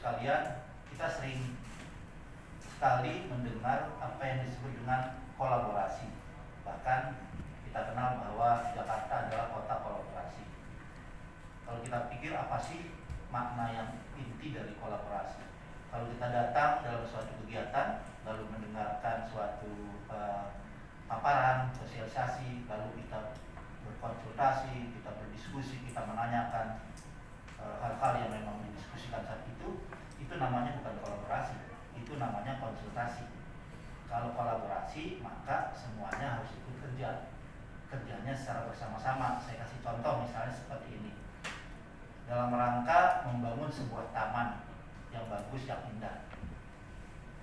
sekalian, kita sering sekali mendengar apa yang disebut dengan kolaborasi. Bahkan kita kenal bahwa Jakarta adalah kota kolaborasi. Kalau kita pikir apa sih makna yang inti dari kolaborasi? Kalau kita datang dalam suatu kegiatan, lalu mendengarkan suatu paparan, sosialisasi, lalu kita berkonsultasi, kita berdiskusi, kita menanyakan hal-hal yang memang didiskusikan saat itu namanya bukan kolaborasi, itu namanya konsultasi. Kalau kolaborasi, maka semuanya harus ikut kerja, kerjanya secara bersama-sama. Saya kasih contoh misalnya seperti ini. Dalam rangka membangun sebuah taman yang bagus, yang indah,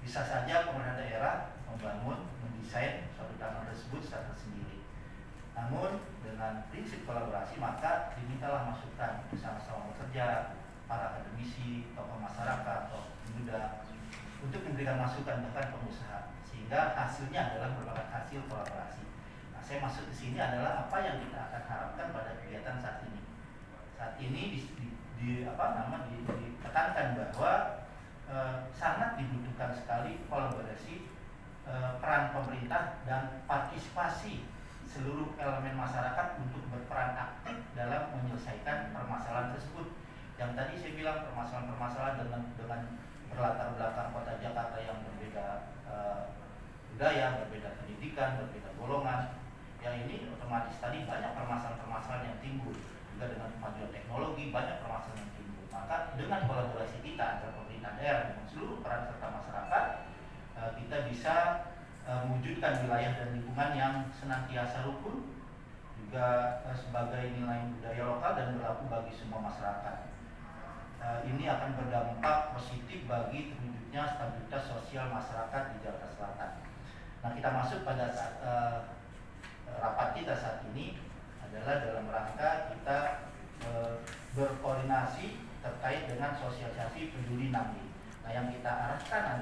bisa saja pemerintah daerah membangun, mendesain suatu taman tersebut secara tersendiri. Namun dengan prinsip kolaborasi, maka dimintalah masukan bersama-sama bekerja para akademisi, tokoh masyarakat, tokoh muda, untuk memberikan masukan bahkan pengusaha, sehingga hasilnya adalah merupakan hasil kolaborasi. Nah, saya masuk ke sini adalah apa yang kita akan harapkan pada kegiatan saat ini. Saat ini ditekankan bahwa sangat dibutuhkan sekali kolaborasi, peran pemerintah dan partisipasi seluruh elemen masyarakat untuk berperan aktif dalam menyelesaikan permasalahan tersebut. Yang tadi saya bilang permasalahan-permasalahan dengan berlatar belakang kota Jakarta yang berbeda budaya, berbeda pendidikan, berbeda golongan. Yang ini otomatis tadi banyak permasalahan-permasalahan yang timbul. Juga dengan kemajuan teknologi banyak permasalahan yang timbul. Maka dengan kolaborasi kita antara pemerintah daerah dengan seluruh peran serta masyarakat, kita bisa mewujudkan wilayah dan lingkungan yang senantiasa rukun, juga sebagai nilai budaya lokal dan berlaku bagi semua masyarakat. Ini akan berdampak positif bagi terwujudnya stabilitas sosial masyarakat di Jakarta Selatan. Nah, kita masuk pada saat rapat kita saat ini adalah dalam rangka kita berkoordinasi terkait dengan sosialisasi peduli NAMBI. Nah, yang kita harapkan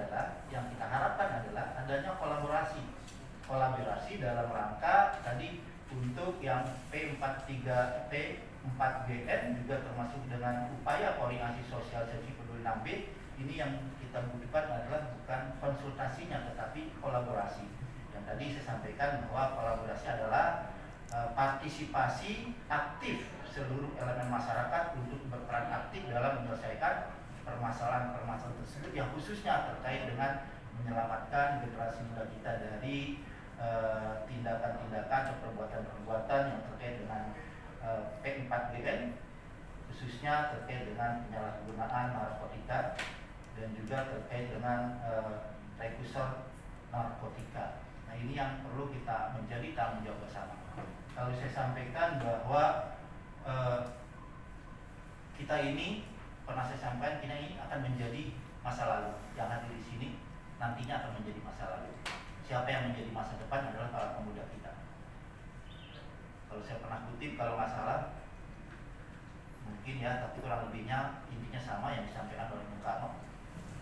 adalah adanya kolaborasi dalam rangka tadi untuk yang P4GN juga termasuk dengan upaya koordinasi sosialisasi peduli NAMBI. Ini yang kita butuhkan adalah bukan konsultasinya tetapi kolaborasi. Yang tadi saya sampaikan bahwa kolaborasi adalah partisipasi aktif seluruh elemen masyarakat untuk berperan aktif dalam menyelesaikan permasalahan-permasalahan tersebut yang khususnya terkait dengan menyelamatkan generasi muda kita dari tindakan-tindakan atau perbuatan-perbuatan yang terkait dengan P4GN, khususnya terkait dengan penyalahgunaan narkotika dan juga terkait dengan prekursor narkotika. Nah, ini yang perlu kita menjadi tanggung jawab bersama. Kalau saya sampaikan bahwa kita ini pernah saya sampaikan, kita ini akan menjadi masa lalu. Yang hadir di sini nantinya akan menjadi masa lalu. Siapa yang menjadi masa depan adalah para pemuda kita. Kalau saya pernah kutip, kalau nggak salah, mungkin ya, tapi kurang lebihnya intinya sama yang disampaikan oleh Bung Karno.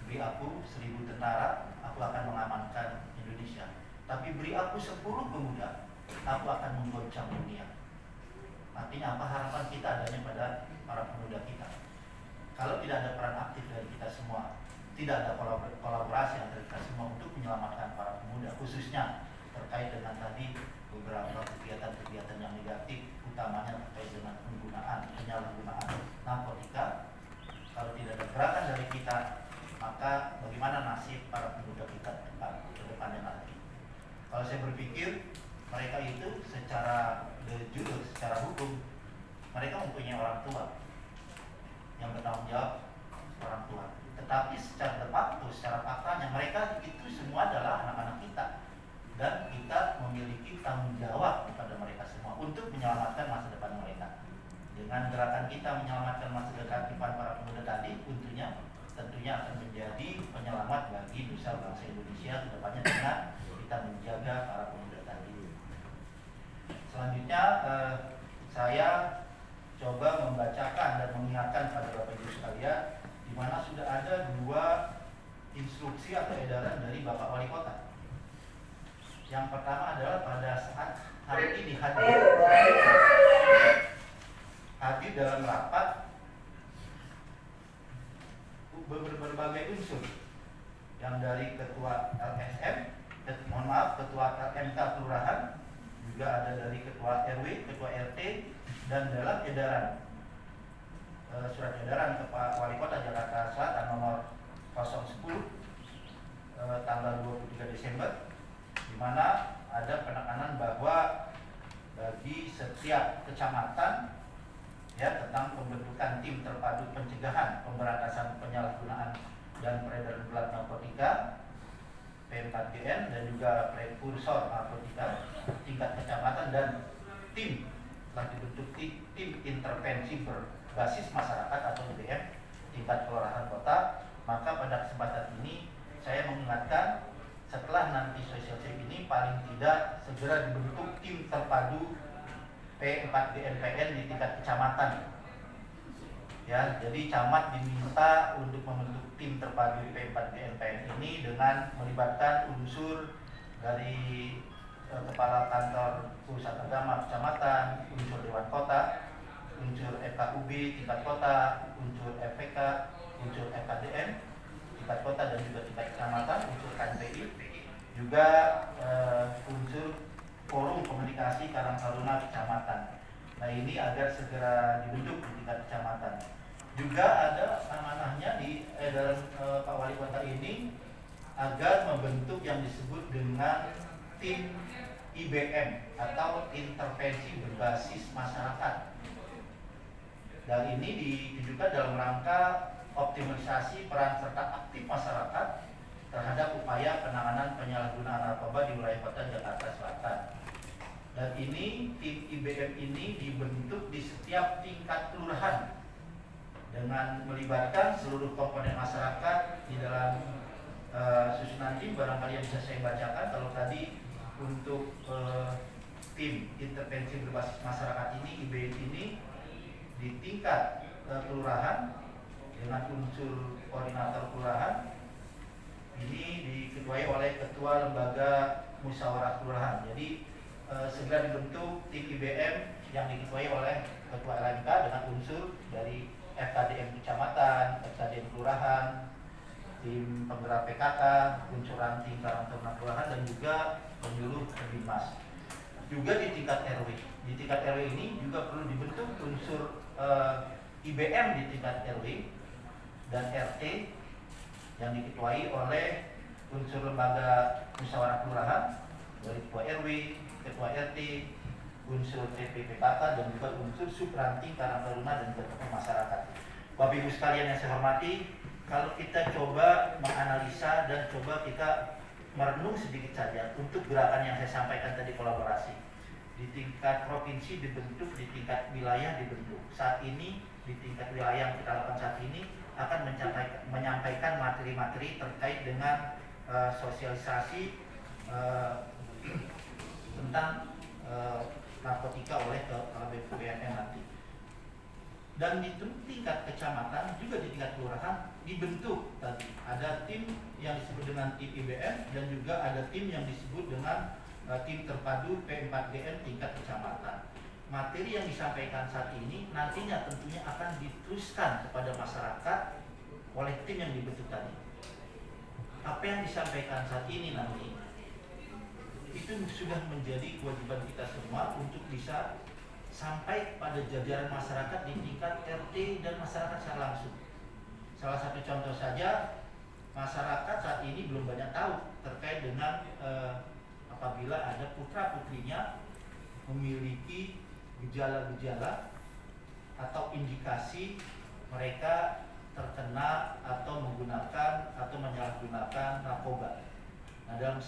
Beri aku 1000 tentara, aku akan mengamankan Indonesia. Tapi beri aku 10 pemuda, aku akan menggoncang dunia. Artinya apa harapan kita adanya pada para pemuda kita? Kalau tidak ada peran aktif dari kita semua, tidak ada kolaborasi antara kita semua untuk menyelamatkan para pemuda, khususnya terkait dengan tadi beberapa kegiatan-kegiatan yang negatif, utamanya terkait dengan penyalahgunaan narkotika. Kalau tidak ada gerakan dari kita, maka bagaimana nasib para pemuda kita ke depannya nanti? Kalau saya berpikir, mereka itu secara de jure, secara hukum, mereka mempunyai orang tua yang bertanggung jawab, orang tua. Tetapi secara de facto, secara faktanya mereka itu semua adalah anak-anak kita, dan kita memiliki tanggung jawab kepada mereka semua untuk menyelamatkan masa depan mereka. Dengan gerakan kita menyelamatkan masa depan para pemuda tadi, tentunya akan menjadi penyelamat bagi nusa bangsa Indonesia ke depannya dengan kita menjaga para pemuda tadi. Selanjutnya saya coba membacakan dan mengingatkan pada Bapak Ibu sekalian, di mana sudah ada 2 instruksi atau edaran dari Bapak Wali Kota. Yang pertama adalah pada saat hari ini hadir dalam rapat berbagai unsur, yang dari ketua LSM, ketua LMK kelurahan, juga ada dari ketua RW, ketua RT, dan dalam edaran surat edaran ke Pak Wali Kota Jakarta Selatan nomor 010 tanggal 23 Desember, di mana ada penekanan bahwa bagi setiap kecamatan ya tentang pembentukan tim terpadu pencegahan pemberantasan penyalahgunaan dan peredaran gelap narkotika P4GN dan juga prekursor narkotika tingkat kecamatan, dan tim telah dibentuk tim intervensi berbasis masyarakat atau IBM tingkat kelurahan kota. Maka pada kesempatan ini saya mengingatkan, setelah nanti social check ini paling tidak segera dibentuk tim terpadu P4GNPN di tingkat kecamatan. Ya, jadi camat diminta untuk membentuk tim terpadu P4GNPN ini dengan melibatkan unsur dari kepala kantor pusat agama kecamatan, unsur dewan kota, unsur FKUB tingkat kota, unsur FPK, unsur FKDM tingkat kota dan juga tingkat kecamatan, unsur KNPI, juga unsur forum komunikasi Karang Taruna kecamatan. Nah, ini agar segera dibentuk di tingkat kecamatan. Juga ada amanahnya di edaran Pak Wali Kota ini agar membentuk yang disebut dengan tim IBM atau intervensi berbasis masyarakat. Dan ini ditujukan dalam rangka optimalisasi peran serta aktif masyarakat terhadap upaya penanganan penyalahgunaan narkoba di wilayah Kota Jakarta Selatan. Dan ini tim IBM ini dibentuk di setiap tingkat kelurahan dengan melibatkan seluruh komponen masyarakat di dalam susunan tim. Barangkali yang bisa saya bacakan, kalau tadi untuk tim intervensi berbasis masyarakat ini, IBM ini di tingkat kelurahan dengan unsur koordinator kelurahan ini diketuai oleh ketua lembaga musyawarah kelurahan. Jadi segera dibentuk tim IBM yang diketuai oleh ketua LMK dengan unsur dari FKDM kecamatan, FKDM kelurahan, tim penggerak PKK, unsur ranting Karang Taruna kelurahan, dan juga penyuluh Binmas. Juga di tingkat RW. Di tingkat RW ini juga perlu dibentuk unsur IBM di tingkat RW dan RT yang diketuai oleh unsur lembaga musyawarah kelurahan dari ketua RW, ketua RT, unsur TPPKK, dan juga unsur subranting Karang Taruna dan juga tokoh masyarakat. Bapak Ibu sekalian yang saya hormati, kalau kita coba menganalisa dan coba kita merenung sedikit saja untuk gerakan yang saya sampaikan tadi, kolaborasi di tingkat provinsi dibentuk, di tingkat wilayah dibentuk. Saat ini di tingkat wilayah yang kita lakukan saat ini akan menyampaikan materi-materi terkait dengan sosialisasi tentang narkotika oleh BPNM nanti. Dan di tingkat kecamatan juga di tingkat kelurahan dibentuk tadi. Ada tim yang disebut dengan tim IBM dan juga ada tim yang disebut dengan tim terpadu P4GN tingkat kecamatan. Materi yang disampaikan saat ini nantinya tentunya akan diteruskan kepada masyarakat oleh tim yang dibentuk tadi. Apa yang disampaikan saat ini nanti itu sudah menjadi kewajiban kita semua untuk bisa sampai pada jajaran masyarakat di tingkat RT dan masyarakat secara langsung. Salah satu contoh saja, masyarakat saat ini belum banyak tahu terkait dengan apabila ada putra-putrinya memiliki gejala-gejala atau indikasi mereka terkena atau menggunakan atau menyalahgunakan narkoba. Nah, dalam